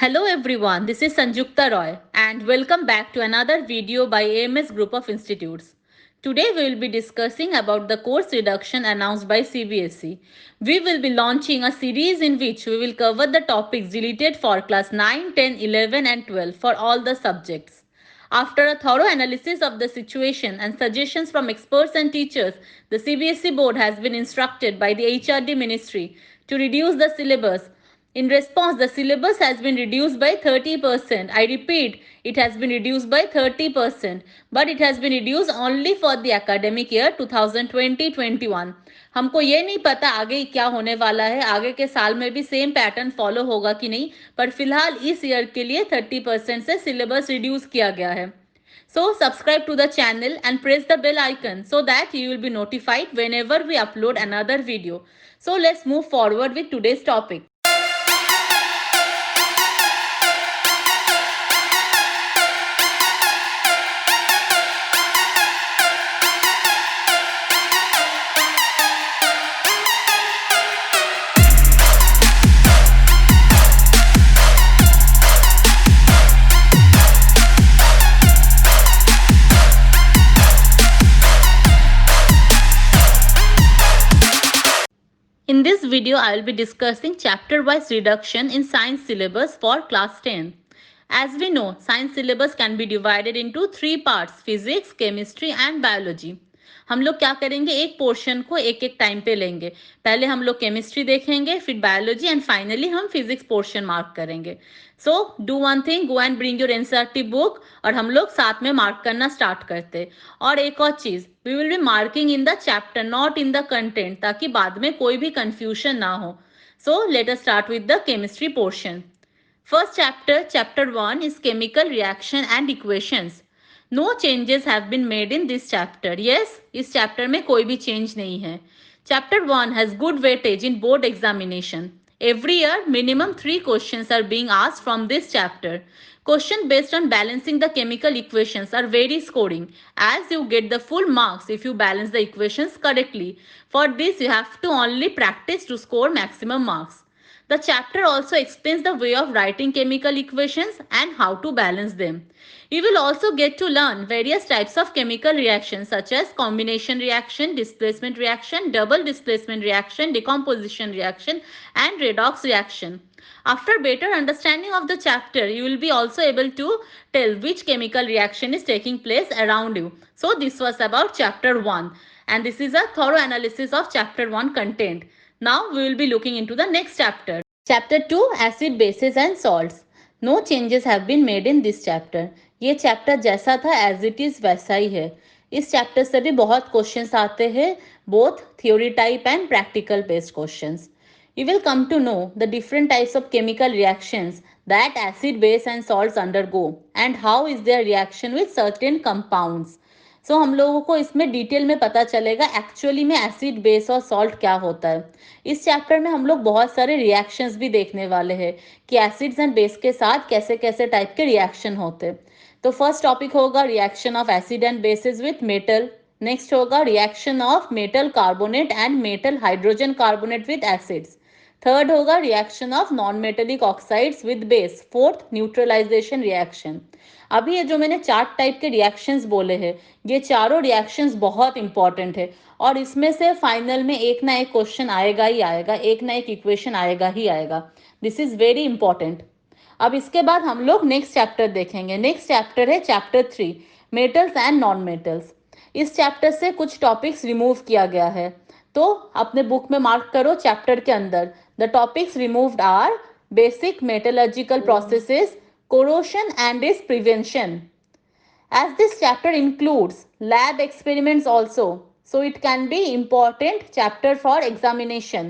Hello everyone, this is Sanjukta Roy and welcome back to another video by AMS Group of Institutes. Today we will be discussing about the course reduction announced by CBSE. We will be launching a series in which we will cover the topics deleted for class 9, 10, 11 and 12 for all the subjects. After a thorough analysis of the situation and suggestions from experts and teachers, the CBSE board has been instructed by the HRD ministry to reduce the syllabus. In response, the syllabus has been reduced by 30%. I repeat, it has been reduced by 30%, but it has been reduced only for the academic year 2020-21. हमको ये नहीं पता आगे क्या होने वाला है, आगे के साल में भी सेम पैटर्न फॉलो होगा कि नहीं, पर फिलहाल इस ईयर के लिए 30% से सिलेबस रिड्यूस किया गया है. So subscribe to the channel and press the bell icon so that you will be notified whenever we upload another video. So let's move forward with today's topic. In this video, I will be discussing chapter-wise reduction in science syllabus for class 10. As we know, science syllabus can be divided into three parts: physics, chemistry and biology. हम लोग क्या करेंगे, एक portion को एक एक time पे लेंगे. पहले हम लोग केमिस्ट्री देखेंगे, फिर बायोलॉजी एंड फाइनली हम फिजिक्स पोर्शन मार्क करेंगे. So do one thing, go and bring your NCERT book और हम लोग साथ में मार्क करना स्टार्ट करते. और एक और चीज, we will be marking in the chapter not in the content, ताकि बाद में कोई भी कंफ्यूजन ना हो. So let us start with the chemistry portion. First chapter, chapter 1 is chemical reaction and equations. No changes have been made in this chapter. Yes, इस chapter में कोई भी change नहीं है. Chapter 1 has good weightage in board examination. Every year, minimum 3 questions are being asked from this chapter. Questions based on balancing the chemical equations are very scoring, as you get the full marks if you balance the equations correctly. For this, you have to only practice to score maximum marks. The chapter also explains the way of writing chemical equations and how to balance them. You will also get to learn various types of chemical reactions such as combination reaction, displacement reaction, double displacement reaction, decomposition reaction and redox reaction. After better understanding of the chapter, you will be also able to tell which chemical reaction is taking place around you. So this was about chapter 1 and this is a thorough analysis of chapter 1 content. Now we will be looking into the next chapter. Chapter 2, Acid, Bases and Salts. No changes have been made in this chapter. ये chapter जैसा था as it is वैसा ही है. इस chapter से भी बहुत questions आते हैं, both theory type and practical based questions. You will come to know the different types of chemical reactions that acid, base and salts undergo and how is their reaction with certain compounds. हम लोगों को इसमें detail में पता चलेगा actually में acid, base और salt क्या होता है. इस चैप्टर में हम लोग बहुत सारे रिएक्शंस भी देखने वाले हैं कि एसिड्स एंड बेस के साथ कैसे कैसे टाइप के रिएक्शन होते हैं. तो फर्स्ट टॉपिक होगा reaction of acid and bases with metal. Next होगा reaction of metal carbonate and metal hydrogen carbonate with acids. Third होगा reaction of non metallic oxides with base. Fourth neutralisation reaction. अभी ये जो मैंने 4 type के reactions बोले हैं, ये चारों रिएक्शंस बहुत इंपॉर्टेंट है और इसमें से फाइनल में एक ना एक क्वेश्चन आएगा ही आएगा, एक ना एक इक्वेशन आएगा ही आएगा. This is very important. अब इसके बाद हम लोग नेक्स्ट चैप्टर देखेंगे. नेक्स्ट चैप्टर है chapter 3, metals and non metals. इस चैप्टर से कुछ टॉपिक्स रिमूव किया गया है, तो अपने बुक में मार्क करो चैप्टर के अंदर. The topics removed are basic metallurgical processes, corrosion and its prevention. As this chapter includes lab experiments also, so it can be important chapter for examination.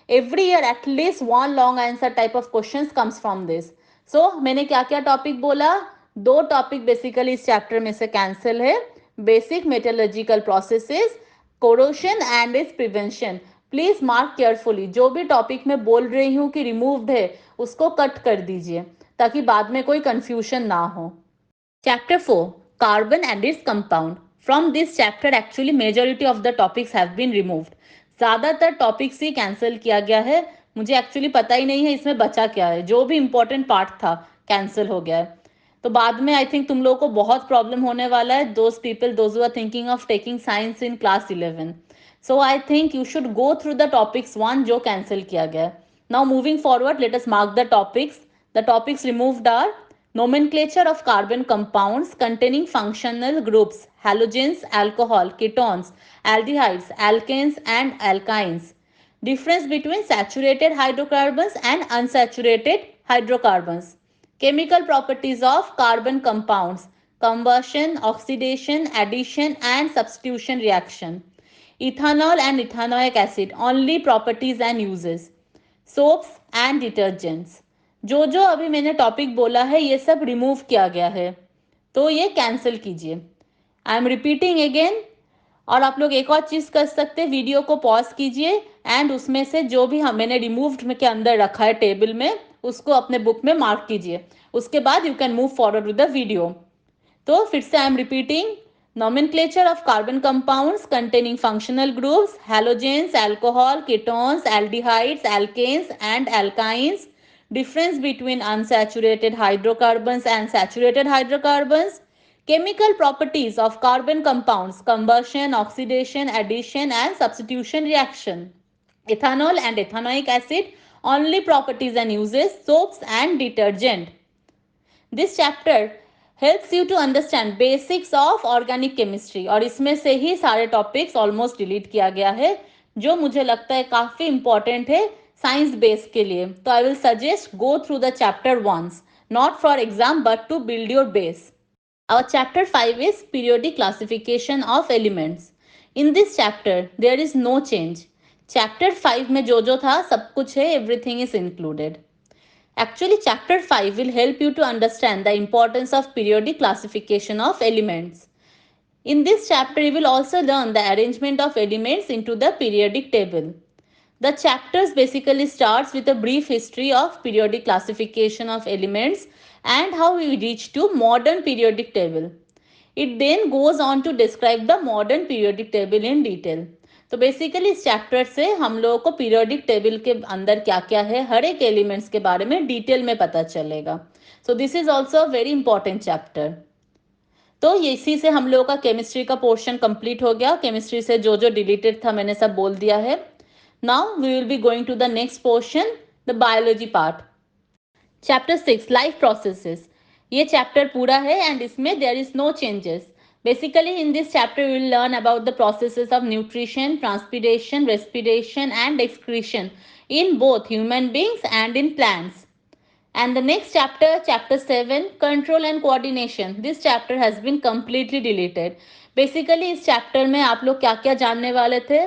Every year at least one long answer type of questions comes from this. So मैंने क्या क्या topic बोला, 2 topic basically इस chapter में से cancel है, basic metallurgical processes, corrosion and it's prevention. Please mark carefully, जो भी टॉपिक मैं बोल रही हूँ कि रिमूव्ड है उसको कट कर दीजिए ताकि बाद में कोई कंफ्यूजन ना हो. Chapter 4, carbon and its compound. From this chapter actually majority of the topics have been removed. ज्यादातर टॉपिक्स ही कैंसिल किया गया है. मुझे एक्चुअली पता ही नहीं है इसमें बचा क्या है, जो भी इम्पोर्टेंट पार्ट था कैंसिल हो गया है। तो बाद में आई थिंक तुम लोगों को बहुत प्रॉब्लम होने वाला है, those people those who are thinking of taking science in class 11। So I think you should go through the topics one जो कैंसिल किया गया है। Now moving forward, let us mark the topics. The topics removed are nomenclature of carbon compounds containing functional groups, halogens, alcohol, ketones, aldehydes, alkanes and alkynes. Difference between saturated hydrocarbons and unsaturated hydrocarbons. Chemical properties of carbon compounds: combustion, oxidation, addition and substitution reaction. Ethanol and ethanoic acid, only properties and uses. Soaps and detergents. जो जो अभी मैंने topic बोला है ये सब remove किया गया है, तो ये कैंसिल कीजिए। I am repeating again. और आप लोग एक और चीज कर सकते हैं, वीडियो को पॉज कीजिए एंड उसमें से जो भी मैंने रिमूव्ड के अंदर रखा है टेबल में, उसको अपने बुक में मार्क कीजिए। उसके बाद you can move forward with the video. तो फिर से I am repeating. nomenclature of carbon compounds containing functional groups, halogens, alcohol, ketones, aldehydes, alkanes and alkynes. Difference between unsaturated hydrocarbons and saturated hydrocarbons. Chemical properties of carbon compounds: combustion, oxidation, addition and substitution reaction. Ethanol and ethanoic acid, only properties and uses. Soaps and detergent. This chapter helps you to understand basics of organic chemistry, और इसमें से ही सारे topics almost delete किया गया है जो मुझे लगता है काफ़ी इंपॉर्टेंट है साइंस बेस के लिए। तो I will suggest go through the chapter once, not for exam but to build your base. Our chapter 5 is periodic classification of elements. In this chapter, there is no change. Chapter 5 में जो था सब कुछ है, everything is included. Actually, chapter 5 will help you to understand the importance of periodic classification of elements. In this chapter, you will also learn the arrangement of elements into the periodic table. The chapters basically starts with a brief history of periodic classification of elements and how we reach to modern periodic table. It then goes on to describe the modern periodic table in detail. तो basically इस chapter से हम लोगों को periodic table के अंदर क्या क्या है हर एक एलिमेंट्स के बारे में डिटेल में पता चलेगा। So this is also very important chapter. तो इसी से हम लोगों का केमिस्ट्री का पोर्शन कंप्लीट हो गया। केमिस्ट्री से जो जो डिलीटेड था मैंने सब बोल दिया है। Now we will be going to the next portion, the biology part. Chapter 6, life processes. ये चैप्टर पूरा है एंड इसमें there is no changes. Basically, in this chapter, we will learn about the processes of nutrition, transpiration, respiration, and excretion in both human beings and in plants. And the next chapter, chapter 7, control and coordination. This chapter has been completely deleted. Basically, इस chapter में आप लोग क्या क्या जानने वाले थे?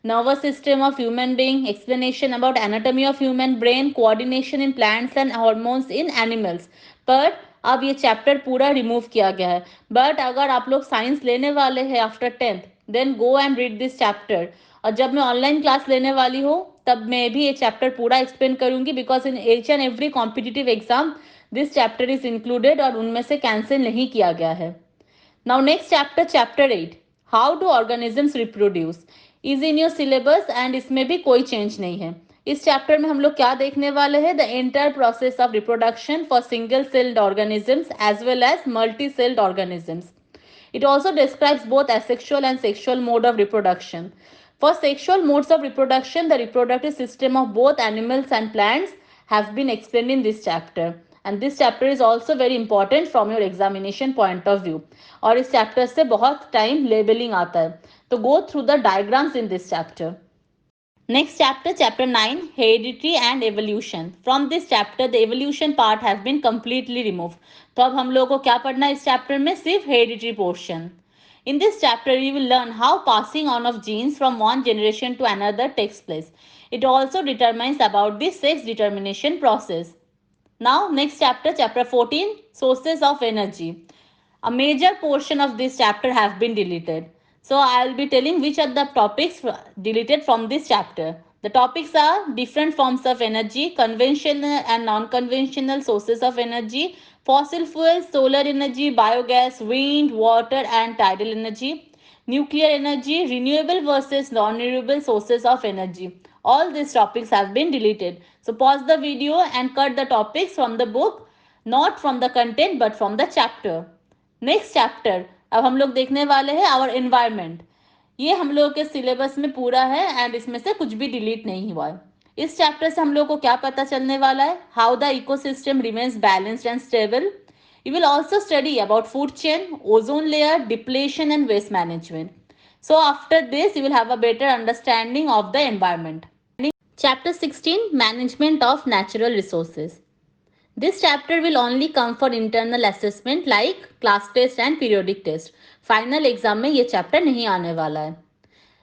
Nervous system of human being, explanation about anatomy of human brain, coordination in plants and hormones in animals. पर अब ये चैप्टर पूरा रिमूव किया गया है। बट अगर आप लोग साइंस लेने वाले हैं after 10th, then go and read this chapter. और जब मैं ऑनलाइन क्लास लेने वाली हूँ तब मैं भी ये चैप्टर पूरा एक्सप्लेन करूंगी, because in H and every competitive exam this chapter is included और उनमें से कैंसिल नहीं किया गया है। Now next chapter, chapter 8, how do organisms reproduce, is in your syllabus and इसमें भी कोई चेंज नहीं है। इस चैप्टर में हम लोग क्या देखने वाले हैं? The entire process of reproduction for single celled organisms as well as multi celled organisms. It also describes both asexual and sexual mode of reproduction. For sexual modes of reproduction, the reproductive system of both animals and plants have been explained in this chapter. And this chapter is also very important from your examination point of view. और इस chapter से बहुत time labeling आता है. तो go through the diagrams in this chapter. Next chapter, chapter 9, heredity and evolution. From this chapter, the evolution part has been completely removed. तो अब हम लोगों को क्या पढ़ना है इस चैप्टर में? सिर्फ heredity portion. In this chapter, you will learn how passing on of genes from one generation to another takes place. It also determines about the sex determination process. Now, next chapter, chapter 14, sources of energy. A major portion of this chapter have been deleted. So I will be telling which are the topics deleted from this chapter. The topics are different forms of energy, conventional and non-conventional sources of energy, fossil fuels, solar energy, biogas, wind, water and tidal energy, nuclear energy, renewable versus non-renewable sources of energy. All these topics have been deleted. So pause the video and cut the topics from the book, not from the content but from the chapter. Next chapter अब हम लोग देखने वाले हैं our environment. ये हम लोग के सिलेबस में पूरा है एंड इसमें से कुछ भी डिलीट नहीं हुआ है. इस चैप्टर से हम लोग को क्या पता चलने वाला है? How the ecosystem remains balanced and stable. You will also study about food chain, ozone layer, depletion and waste management. So after this, you will have a better understanding of the environment. Chapter 16, Management of Natural Resources. This chapter will only come for internal assessment like class test and periodic test. Final exam में ये chapter नहीं आने वाला है.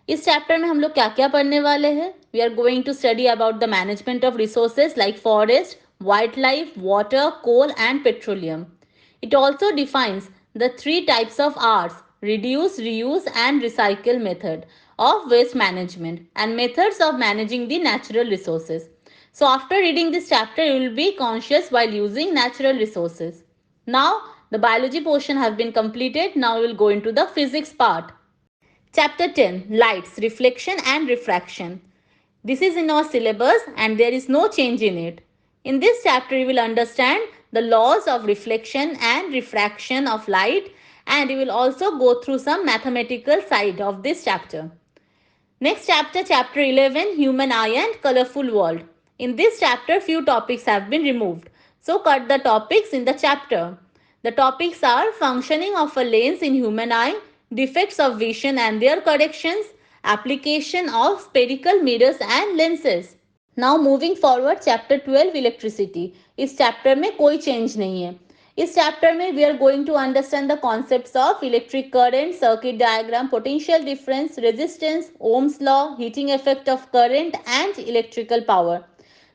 इस chapter में हम लोग क्या क्या पढ़ने वाले हैं? We are going to study about the management of resources like forest, wildlife, water, coal and petroleum. It also defines the three types of R's: reduce, reuse and recycle method of waste management and methods of managing the natural resources. So after reading this chapter, you will be conscious while using natural resources. Now the biology portion has been completed. Now we will go into the physics part. Chapter 10, Lights, Reflection and Refraction. This is in our syllabus and there is no change in it. In this chapter, you will understand the laws of reflection and refraction of light, and you will also go through some mathematical side of this chapter. Next chapter, chapter 11, Human Eye and Colorful World. In this chapter, few topics have been removed. So cut the topics in the chapter. The topics are functioning of a lens in human eye, defects of vision and their corrections, application of spherical mirrors and lenses. Now moving forward, chapter 12, Electricity. इस chapter में कोई change नहीं है. इस chapter में we are going to understand the concepts of electric current, circuit diagram, potential difference, resistance, Ohm's law, heating effect of current and electrical power.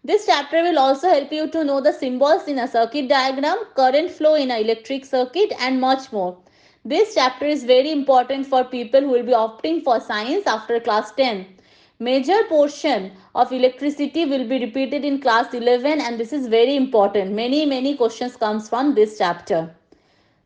This chapter will also help you to know the symbols in a circuit diagram, current flow in an electric circuit and much more. This chapter is very important for people who will be opting for science after class 10. Major portion of electricity will be repeated in class 11 and this is very important. Many questions comes from this chapter.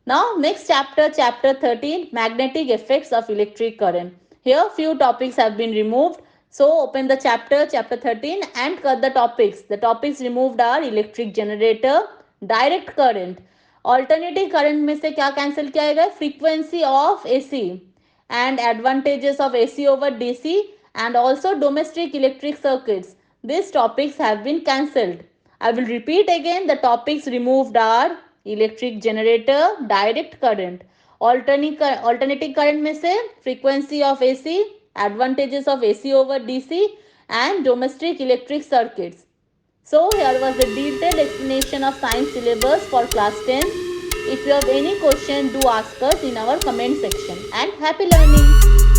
Now next chapter, chapter 13, Magnetic Effects of Electric Current. Here few topics have been removed. So open the chapter 13 and cut the topics. The topics removed are electric generator, direct current. Alternating current में से क्या cancel किया गया? Frequency of AC and advantages of AC over DC and also domestic electric circuits. These topics have been cancelled. I will repeat again. The topics removed are electric generator, direct current. Alternating current में से frequency of AC, advantages of AC over DC and domestic electric circuits. So here was the detailed explanation of science syllabus for class 10. If you have any question, do ask us in our comment section and happy learning.